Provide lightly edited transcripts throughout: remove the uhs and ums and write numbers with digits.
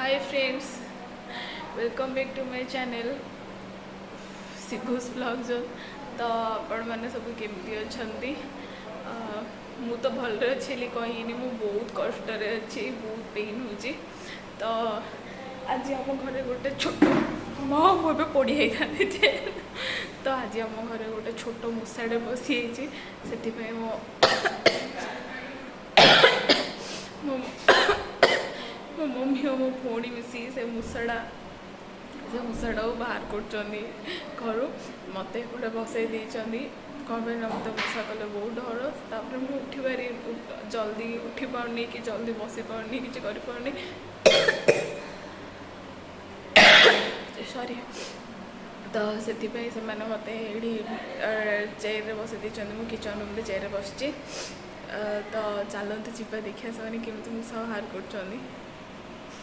Hi friends, welcome back to my channel सिगुस blog जो। तो आपण मैंने सब केमती अच्छा मु तो भलरे अच्छी कहनी मु बहुत कष्ट अच्छी बहुत पेन हो। तो आज आम घर गोटे छोट मुझे पड़ी जाते तो आज आम घर गोटे छोट मूषाटे बसी से मो मम्मी और मो भौणी मिसी से मूषाटा को बाहर कर मत एपटे बसई कौन पे मत मूषा कले बहुत डर तापर मुझे उठी पारि जल्दी उठी पारनी कि जल्दी बसी पारनी कि कर सॉरी। तो से मत चेयर बसई देते मुझे किचन रूम रे चेयर बस तो चलते जीवा देखिए से केमती मूषा बाहर कर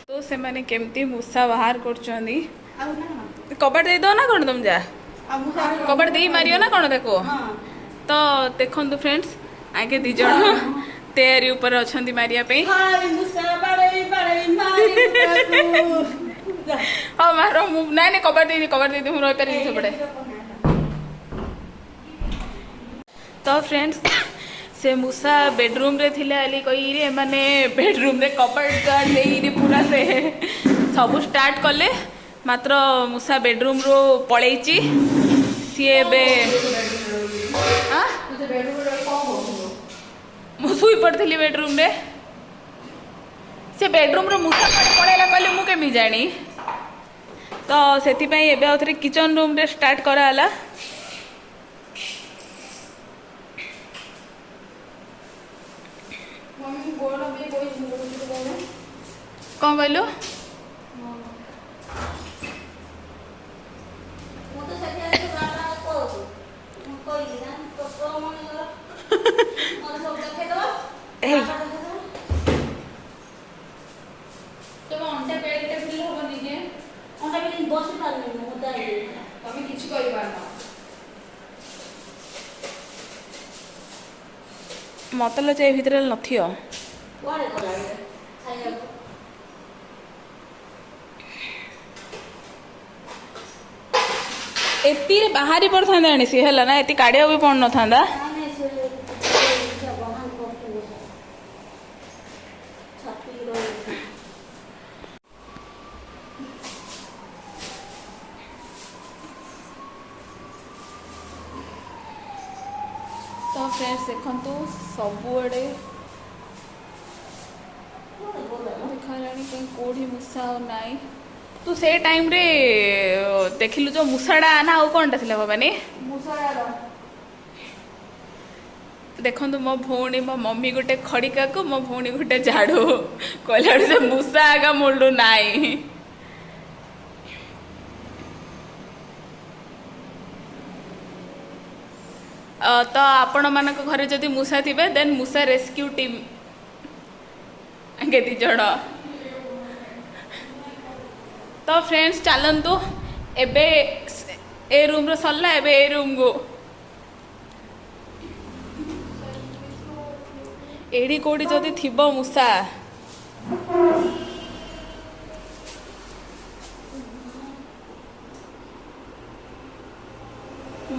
तो से माने केमती मूषा बाहर कर कबाट दे दो ना कौन तुम जा कबाट दे मारियो ना कौन देखो। तो देखो फ्रेंड्स आगे दी जन तैयारी ऊपर अच्छा मारिया हाँ मारो ना नहीं कबाट दे मुझे रही सेपटे। तो फ्रेंड्स से मूषा बेडरूम रे थिले आली कही माने बेडरूम रे कपड़ दे पूरा से सब स्टार्ट कले मात्र मूषा बेडरूम रो पलैची सी मुई पड़ी बेडरूम रे से बेडरूम रो मूषा पड़ेला कहले मु केमी जानी। तो से आउे किचन रूम रे स्टार्ट कराला। कौन कहलु मत लचे भितर नथियो एती बाहरी पड़ था सी है ना एती काढ़िया भी पड़ न था। तो फ्रेंड्स देखु सबुआड़े देखा कहीं कौड़ी मूषा नाई तू से टाइम रे देखिलु जो मूषाटा ना आउ कौन टा बाबानी देखु मो भौणी मो मम्मी गोटे खड़िका को मो भौणी गोटे झाड़ू कहला से मूषा आगा मुलू नाई। तो आपण मान घरे जदि मूषा थे देन मूषा रेस्क्यू टीम आगे दी जड़। तो फ्रेंड्स चलतु एबे ए रूम रो सरला एबे ए रूम को एडी कोडी जदि थिबो मूषा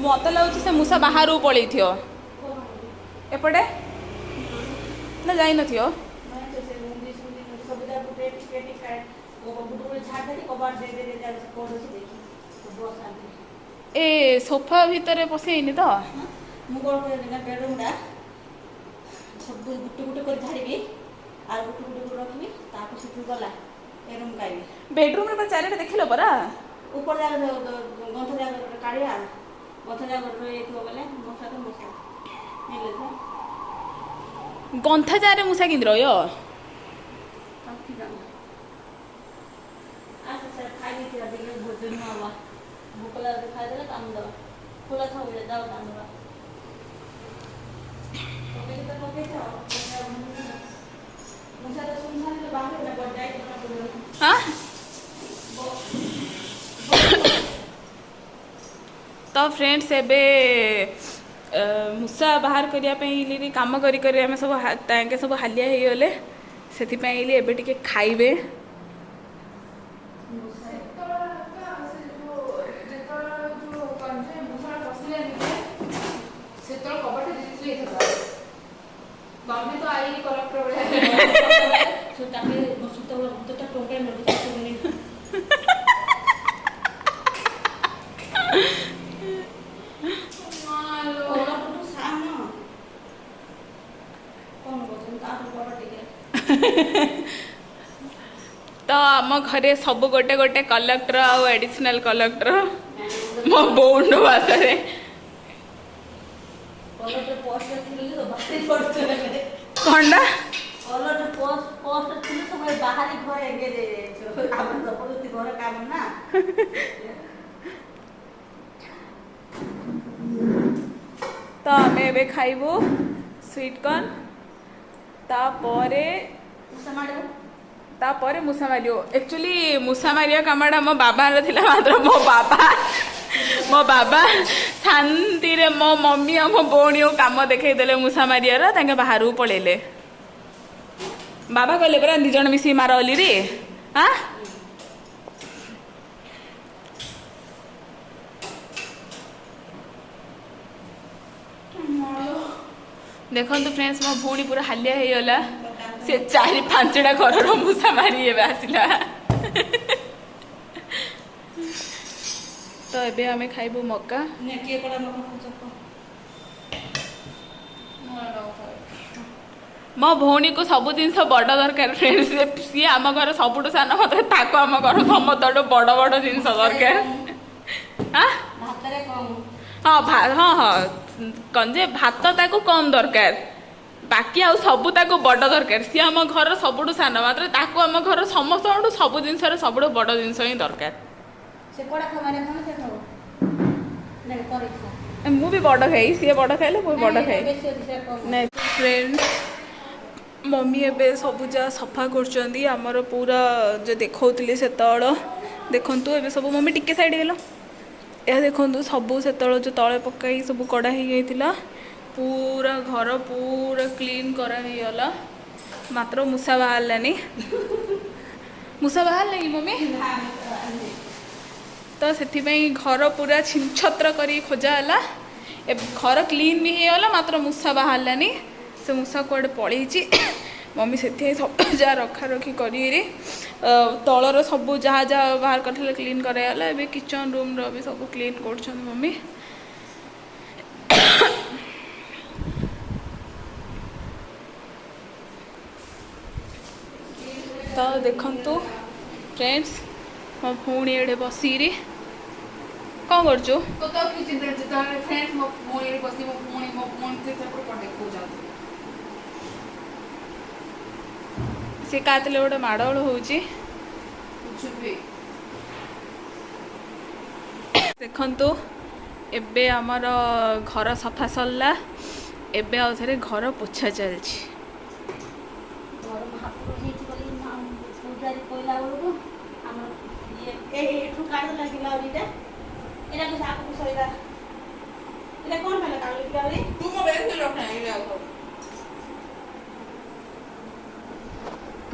मत लगुच से मूषा बाहर पलि एपटे ना जाई न थियो ए सोफा भितर पसैनी तो सब गुटे गुटे कर झाड़ीबी आर गुटे गुटे कर रखबी तापर से गला ए रूम काइबी बेडरूम रे चारिटा देखिलो परा ऊपर जा गंथ जा काढ़िया गंथ जा रे तो बोले मसा तो मसा मिले था गंथा जारे मूषा किंद्र यो काफी दाम आज सर खाई दी थी देखिए भोजन हुआ भूखला खा देला काम दो खुला था उड़े दाव दाम दो हाँ तो फ्रेंड्स एबे मूषा बाहर करने काम करी आम सब सब हालिया हो गले से एबे टिके खाइबे ଖାଇକି କଲେକ୍ଟର ଭଳିଆ ତାପରେ ସେତେବେଳେ ମୋତେ ଟଙ୍କା ମିଳୁଛି तो आम घरे सब गोटे गोटे कलेक्टर आउ एडिशनल कलेक्टर मो बोन भाषा कौनटा तो आम ए खाइबू स्वीट कॉर्न तापरे मूसा मारियो एक्चुअली मूसा मारिया कामटा मो बाबार थिला मात्र मो बाबा शांति रे मो मम्मी और मो भौणी काम देखई देले मूसा मारियार तांके बाहर पळेले बाबा कहले परा दी जण मिसी मार ओली रे हां देखो फ्रेंड्स मो भौणी पूरा हालिया हो गला से 4-5टा घर मूसा मारी आसला तो एबे आमे खाइबू मक्का मो भौणी को सब जिन बड़ दरकार फ्रेंड्स सी आम घर सबुठ सान मतलब ताको आम घर समस्त बड़ बड़ जिन दरकार हाँ हाँ हाँ कौन जे भात ताको कम दरकार बाकी आउ सबू ताको बड़ दरकार सी आम घर सबुठ सान मात्र ताको आम घर समस्त सब जिन सबुठ बड़ जिनस ही दरकार मु भी बड़ खाई सी बड़ खाइले मु बड़ खाई फ्रेंड्स मम्मी एबे सब जा सफा कर आमर पूरा जो देखौतली से देखंतु एबे सब मम्मी टिके साइड गेलो यह देखंतु सब से जो तले पकाई सब कड़ा हो गई पूरा घर पूरा क्लीन कराला मात्र मूसा बाहरलानी मूसा बाहरला मम्मी तो से घर पूरा छिनछत्र करी खोजाला घर क्लीन भी होगा मात्र मूसा बाहरलानी से मूसा कुआडे पलैची मम्मी से सब जहाँ रखा रखी करी तलर सब जहाँ जहाँ बाहर कर क्लीन कराला ए किचन रूम रो भी सब क्लीन कर मम्मी तो देखंतु फ्रेंड्स मो भौणी एडे बसी कौन कर सी कातले गोटे माड़ोल होची देखंतु एबे आमर घर सफा सरला एबे आउ थे घर पोछा चलछि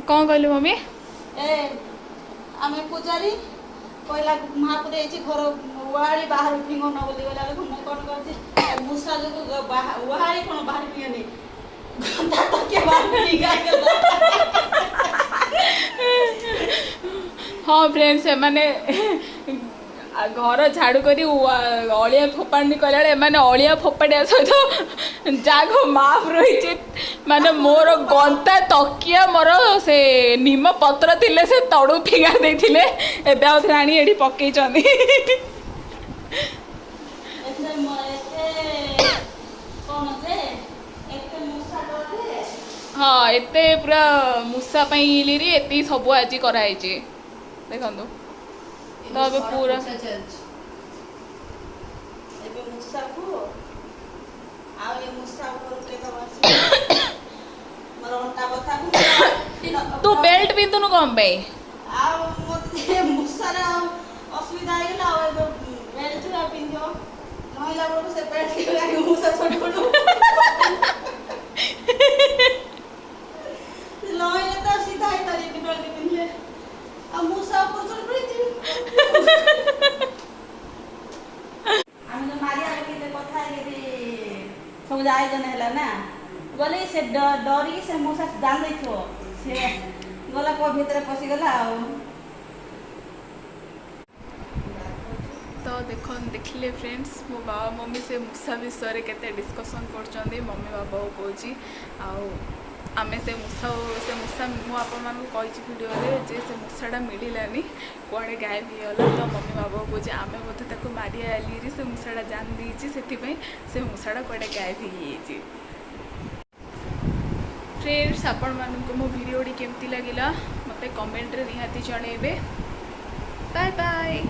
कौन कहलु मम्मी आमे पूजारी कहला महापुर घर उहाड़ी बाहर फिंगो न बोली गला मु कौन कर मूसा जो उहाड़ी कौन बाहर फिंगनी हाँ फ्रेंड्स से माने घर झाड़ू करी अलिया फोपाड़ी कला माने अलिया फोपाड़ा सहित जहाँ माप रही माने मोर गंता तकिया मोर से निम पत्र थिले से तड़ू फिंगा देथिले एबे आउ रानी एडी पकई चंदी हाँ एते पूरा मूसा पाई एते सब आज कराई देखो तो अब पूरा तू बेल्ट पिंधुनु कम पे असुविधा बेल्ट पिंधो नईला बेलू से बेल्ट मूसा छोड़ लईले तो सीधा ही तारी बेल्ट पिंधले आ मूसा ऊपर चढ़ पड़ी आमे तो मारिया के कथा सब जाय जने हला ना गली से डरी से मूसा जान नहीं थो से गला को भीतर पसी गला तो देखिले फ्रेंड्स मो बाबा मम्मी से मूसा विषय केते डिस्कसन कर मम्मी बाबा को कौची आमे से मूसा मु आप कही भिडियो जे से मूसाटा मिललानी कड़े गायब हो गला तो मम्मी बाबा को कौचे आमे बोधे ताको मारी आली से मूसाटा जान देती से मूसाटा कड़े गायब हो जाइए। फ्रेंड्स आपण मानक मो भिडियोटी केमती लगिला मते कमेंट रे निहाती जणेबे। Bye bye.